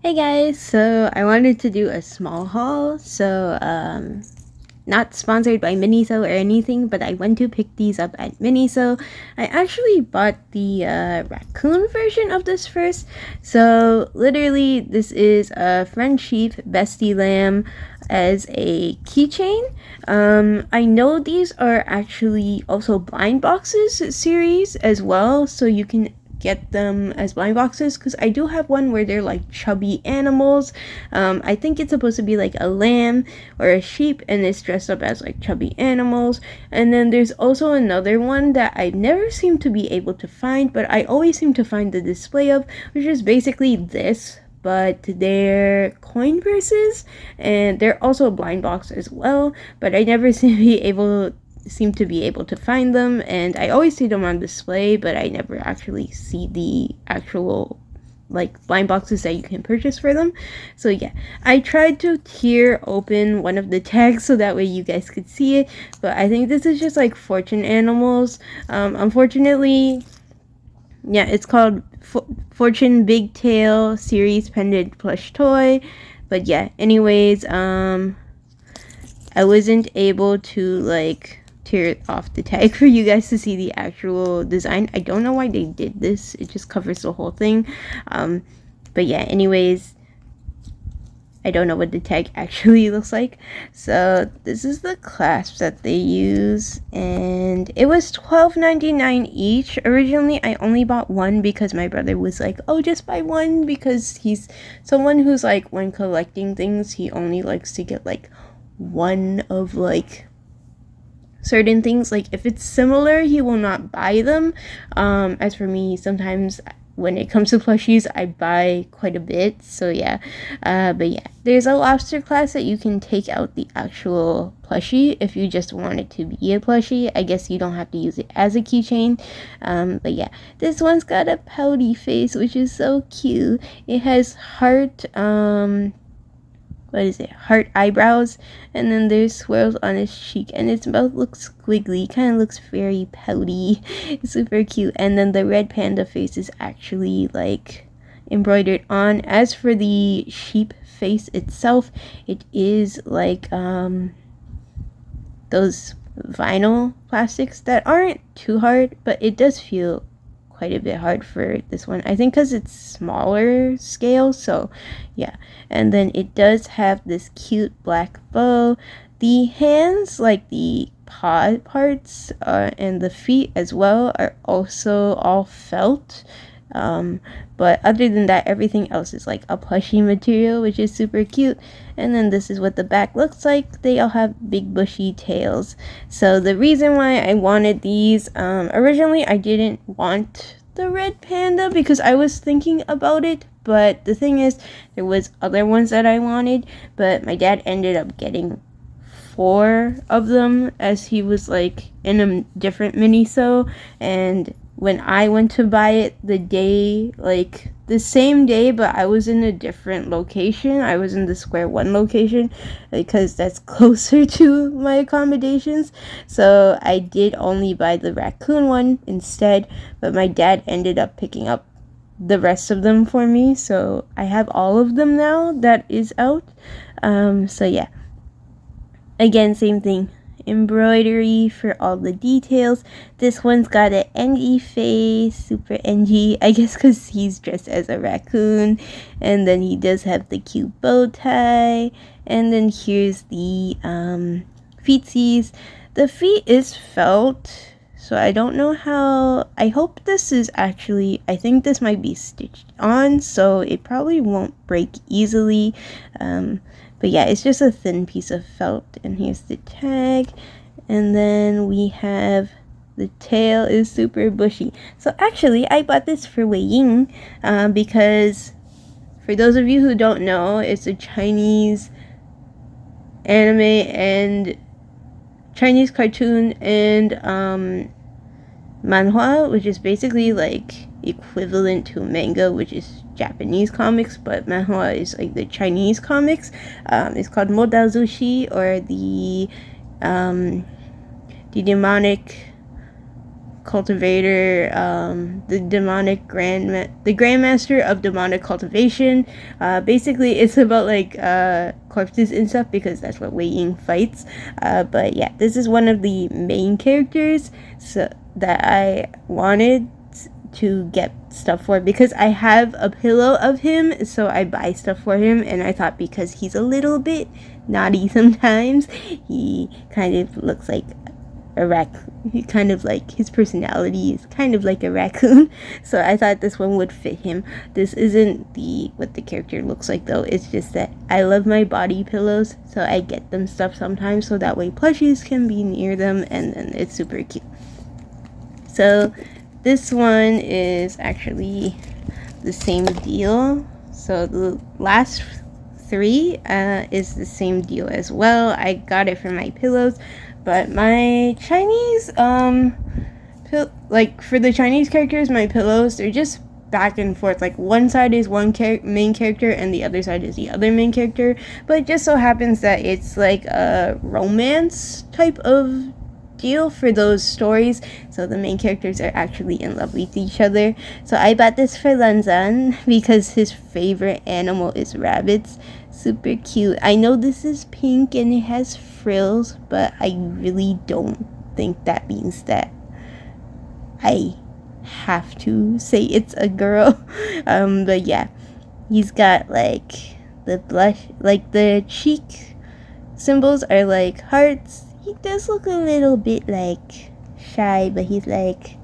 Hey guys, so I wanted to do a small haul. Not sponsored by Miniso or anything, but I went to pick these up at Miniso. I actually bought the raccoon version of this first. So literally, this is a Friendsheep Bestie Lamb as a keychain. I know these are actually also blind boxes series as well, so you can get them as blind boxes because I do have one where they're like chubby animals. I think it's supposed to be like a lamb or a sheep and it's dressed up as like chubby animals. And then there's also another one that I never seem to be able to find, but I always seem to find the display of, which is basically this, but they're coin purses and they're also a blind box as well, but I never seem to be able to find them, and I always see them on display, but I never actually see the actual like blind boxes that you can purchase for them. So yeah, I tried to tear open one of the tags so that way you guys could see it, but I think this is just like fortune animals. Unfortunately, yeah, it's called Fortune Big Tail Series Pendant Plush Toy. But yeah, anyways, I wasn't able to like tear off the tag for you guys to see the actual design. I don't know why they did this. It just covers the whole thing. But yeah, anyways, I don't know what the tag actually looks like. So this is the clasp that they use, and it was $12.99 each. Originally, I only bought one because my brother was like, "Oh, just buy one," because he's someone who's like, when collecting things, he only likes to get like one of like certain things. Like if it's similar, he will not buy them. As for me, sometimes when it comes to plushies, I buy quite a bit. So yeah, but yeah, there's a lobster class that you can take out the actual plushie if you just want it to be a plushie. I guess you don't have to use it as a keychain. But yeah, this one's got a pouty face, which is so cute. It has heart what is it, heart eyebrows, and then there's swirls on his cheek, and his mouth looks squiggly, kind of looks very pouty. It's super cute. And then the red panda face is actually like embroidered on. As for the sheep face itself, it is like those vinyl plastics that aren't too hard, but it does feel quite a bit hard for this one, I think, because it's smaller scale. So yeah, and then it does have this cute black bow. The hands, like the paw parts, and the feet as well, are also all felt. But other than that, everything else is like a plushy material, which is super cute. And then this is what the back looks like. They all have big bushy tails. So the reason why I wanted these, originally I didn't want the red panda because I was thinking about it, but the thing is, there was other ones that I wanted, but my dad ended up getting 4 of them as he was like in a different Miniso. And when I went to buy it the same day, but I was in a different location. I was in the Square One location because that's closer to my accommodations. So I did only buy the raccoon one instead, but my dad ended up picking up the rest of them for me. So I have all of them now that is out. So yeah. Again, same thing, embroidery for all the details. This one's got an NG face, super NG, I guess because he's dressed as a raccoon. And then he does have the cute bow tie. And then here's the feetsies. The feet is felt, so I don't know how. I hope this is actually, I think this might be stitched on, so it probably won't break easily. But yeah, it's just a thin piece of felt. And here's the tag. And then we have the tail is super bushy. So actually, I bought this for Wei Ying because for those of you who don't know, it's a Chinese anime and Chinese cartoon and manhwa, which is basically like equivalent to manga, which is Japanese comics, but manhwa is like the Chinese comics. It's called Modazushi, or the demonic cultivator, the grandmaster of demonic cultivation. Basically it's about like corpses and stuff, because that's what Wei Ying fights. But yeah, this is one of the main characters so that I wanted to get stuff for, because I have a pillow of him, so I buy stuff for him. And I thought because he's a little bit naughty sometimes, he kind of looks like a raccoon. He kind of like, his personality is kind of like a raccoon, so I thought this one would fit him. This isn't what the character looks like though. It's just that I love my body pillows, so I get them stuff sometimes, so that way plushies can be near them, and then it's super cute. So this one is actually the same deal. So the last three is the same deal as well. I got it for my pillows, but my Chinese like for the Chinese characters, my pillows, they're just back and forth. Like one side is one main character and the other side is the other main character, but it just so happens that it's like a romance type of deal for those stories, so the main characters are actually in love with each other. So I bought this for Lanzan because his favorite animal is rabbits. Super cute. I know this is pink and it has frills, but I really don't think that means that I have to say it's a girl. But yeah, he's got like the blush, like the cheek symbols are like hearts. He does look a little bit like shy, but he's like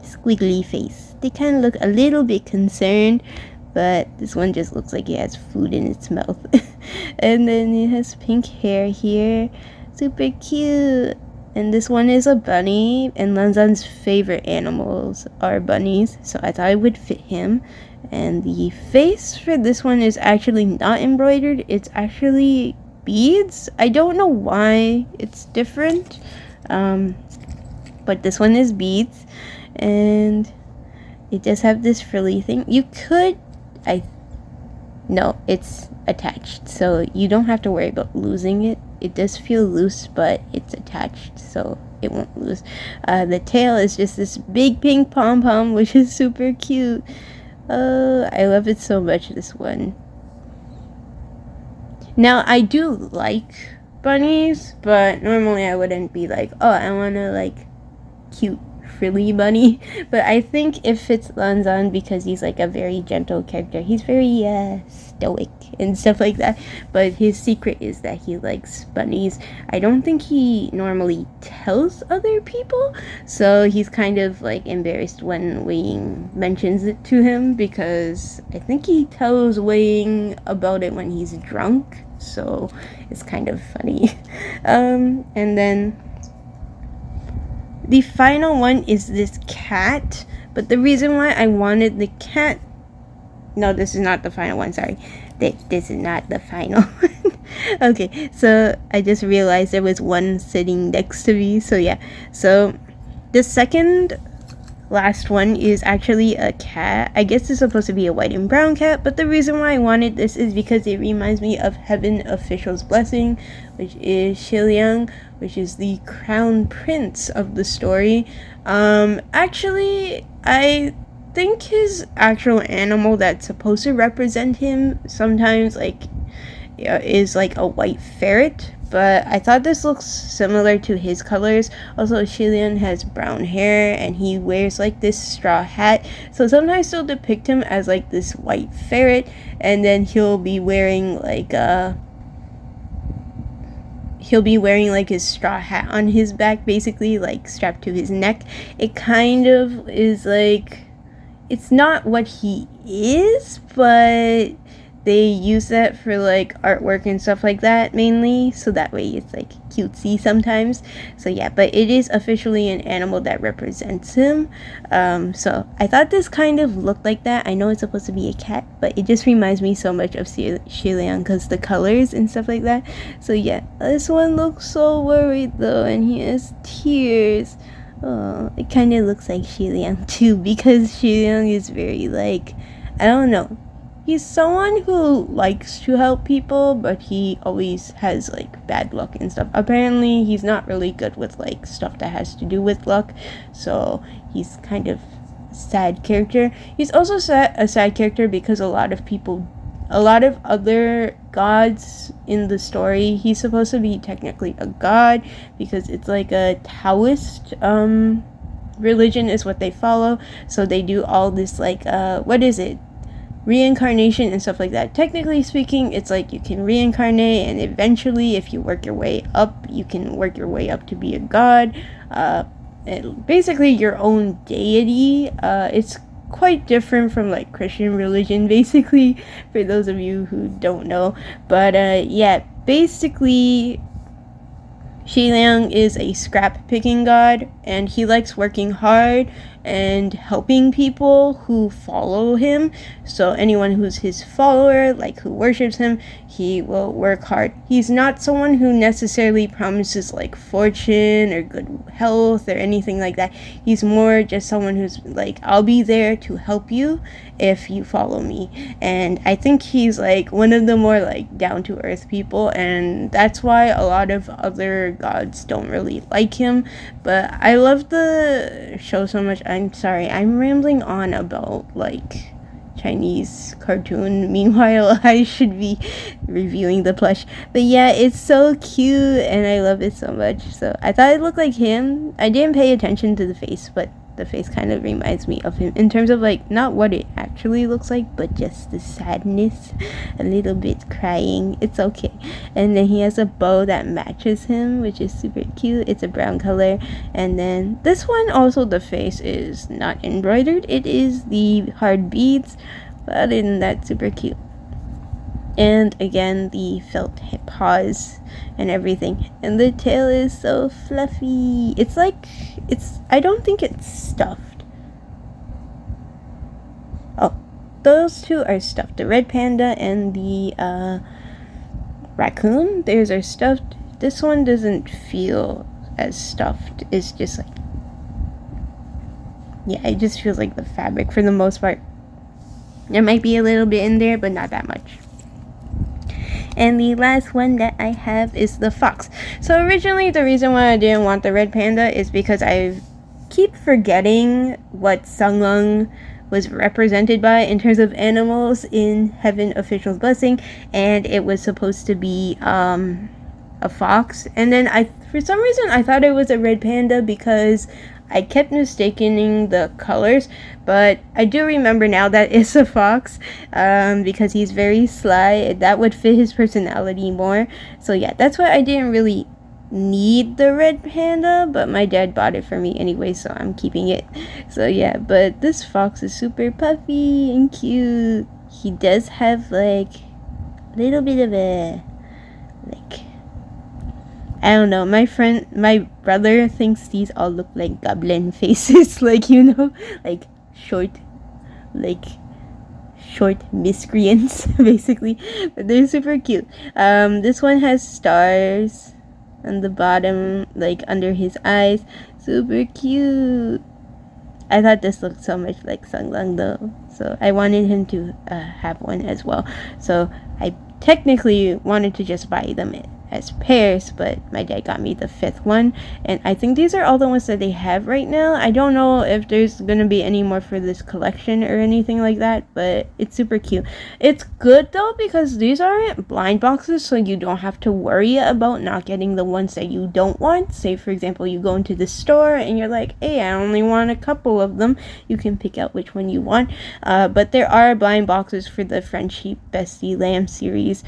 squiggly face. They kind of look a little bit concerned, but this one just looks like it has food in its mouth. And then it has pink hair here. Super cute. And this one is a bunny, and Lanzan's favorite animals are bunnies, so I thought it would fit him. And the face for this one is actually not embroidered. It's actually beads. I don't know why it's different, but this one is beads, and it does have this frilly thing. You could, no, it's attached, so you don't have to worry about losing it. It does feel loose, but it's attached, so it won't lose. The tail is just this big pink pom-pom, which is super cute. I love it so much, this one. Now, I do like bunnies, but normally I wouldn't be like, oh, I want a, like, cute, frilly bunny. But I think it fits Lanzan because he's, like, a very gentle character. He's very, stoic and stuff like that. But his secret is that he likes bunnies. I don't think he normally tells other people, so he's kind of, like, embarrassed when Wei Ying mentions it to him, because I think he tells Wei Ying about it when he's drunk, so it's kind of funny. And then the final one is this cat, but the reason why I wanted the cat, no, this is not the final one, sorry. This is not the final one. Okay, so I just realized there was one sitting next to me, so yeah. So the second last one is actually a cat. I guess it's supposed to be a white and brown cat, but the reason why I wanted this is because it reminds me of Heaven Official's Blessing, which is Shiliang, which is the crown prince of the story. Actually, I think his actual animal that's supposed to represent him sometimes is like a white ferret, but I thought this looks similar to his colors. Also, Shilian has brown hair and he wears like this straw hat, so sometimes they'll depict him as like this white ferret, and then he'll be wearing like his straw hat on his back, basically like strapped to his neck. It kind of is like, it's not what he is, but they use that for like artwork and stuff like that mainly, so that way it's like cutesy sometimes. So yeah, but it is officially an animal that represents him. So I thought this kind of looked like that. I know it's supposed to be a cat, but it just reminds me so much of Shiliang because the colors and stuff like that. So yeah, this one looks so worried though, and he has tears. Oh, it kind of looks like Shiliang too, because Shiliang is very like, I don't know, he's someone who likes to help people, but he always has like bad luck and stuff. Apparently he's not really good with like stuff that has to do with luck, so he's kind of a sad character. He's also a sad character because a lot of other gods in the story, he's supposed to be technically a god because it's like a Taoist religion is what they follow, so they do all this like what is it, reincarnation and stuff like that. Technically speaking, it's like you can reincarnate, and eventually if you work your way up, you can work your way up to be a god, basically your own deity. It's quite different from like Christian religion, basically, for those of you who don't know. But yeah, basically Xilang is a scrap picking god, and he likes working hard and helping people who follow him. So anyone who's his follower, like who worships him, he will work hard. He's not someone who necessarily promises like fortune or good health or anything like that. He's more just someone who's like, I'll be there to help you if you follow me. And I think he's like one of the more like down to earth people, and that's why a lot of other gods don't really like him. But I love the show so much. I'm sorry, I'm rambling on about like Chinese cartoon. Meanwhile, I should be reviewing the plush. But yeah, it's so cute and I love it so much. So I thought it looked like him. I didn't pay attention to the face, but the face kind of reminds me of him in terms of like not what it actually looks like, but just the sadness, a little bit crying. It's okay. And then he has a bow that matches him, which is super cute. It's a brown color. And then this one also, the face is not embroidered, it is the hard beads, but other than that, super cute. And again, the felt paws and everything, and the tail is so fluffy. It's like, I don't think it's stuffed. Oh, those two are stuffed. The red panda and the raccoon, theirs are stuffed. This one doesn't feel as stuffed. It's just like, yeah, it just feels like the fabric for the most part. There might be a little bit in there, but not that much. And the last one that I have is the fox. So originally the reason why I didn't want the red panda is because I keep forgetting what Sunglung was represented by in terms of animals in Heaven Official's Blessing, and it was supposed to be a fox. And then for some reason I thought it was a red panda because I kept mistaking the colors, but I do remember now that it's a fox, because he's very sly. That would fit his personality more. So yeah, that's why I didn't really need the red panda, but my dad bought it for me anyway, so I'm keeping it. So yeah, but this fox is super puffy and cute. He does have like a little bit of a, like, I don't know, my brother thinks these all look like goblin faces, like, you know, like short miscreants, basically. But they're super cute. This one has stars on the bottom, like under his eyes. Super cute. I thought this looked so much like Sunglung though, so I wanted him to have one as well. So I technically wanted to just buy them as pairs, but my dad got me the 5th one, and I think these are all the ones that they have right now. I don't know if there's gonna be any more for this collection or anything like that, but it's super cute. It's good though because these aren't blind boxes, so you don't have to worry about not getting the ones that you don't want. Say for example, you go into the store and you're like, hey, I only want a couple of them. You can pick out which one you want, but there are blind boxes for the Friendsheep Bestie Lamb series,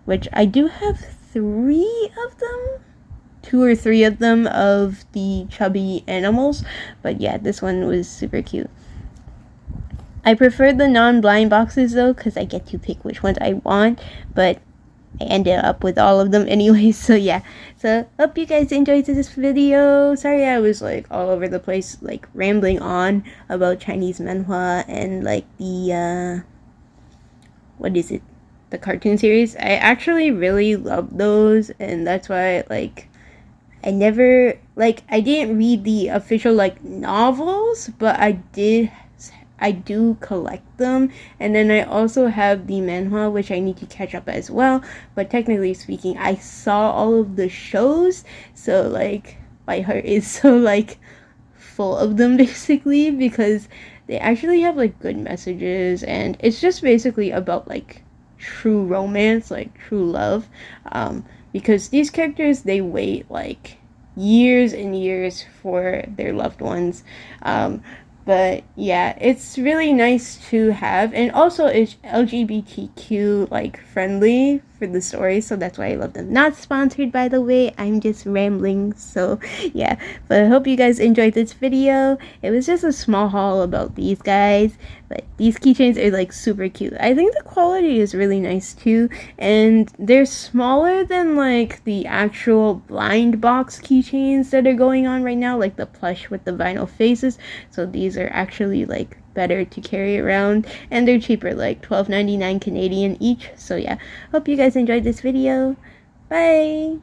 which I do have 3 of them, 2 or 3 of them, of the chubby animals. But yeah, this one was super cute. I prefer the non-blind boxes though, because I get to pick which ones I want, but I ended up with all of them anyway. So yeah, so hope you guys enjoyed this video. Sorry I was like all over the place, like rambling on about Chinese manhwa and like the what is it, the cartoon series. I actually really love those, and that's why like I never, like, I didn't read the official like novels, but I did I do collect them. And then I also have the manhwa, which I need to catch up as well. But technically speaking, I saw all of the shows, so like my heart is so like full of them basically, because they actually have like good messages, and it's just basically about like true romance, like true love. Because these characters, they wait like years and years for their loved ones. But yeah, it's really nice to have, and also it's LGBTQ like friendly for the story, so that's why I love them. Not sponsored, by the way, I'm just rambling. So yeah, but I hope you guys enjoyed this video. It was just a small haul about these guys, but these keychains are like super cute. I think the quality is really nice too, and they're smaller than like the actual blind box keychains that are going on right now, like the plush with the vinyl faces. So these are actually like better to carry around, and they're cheaper, like $12.99 Canadian each. So yeah, hope you guys enjoyed this video. Bye.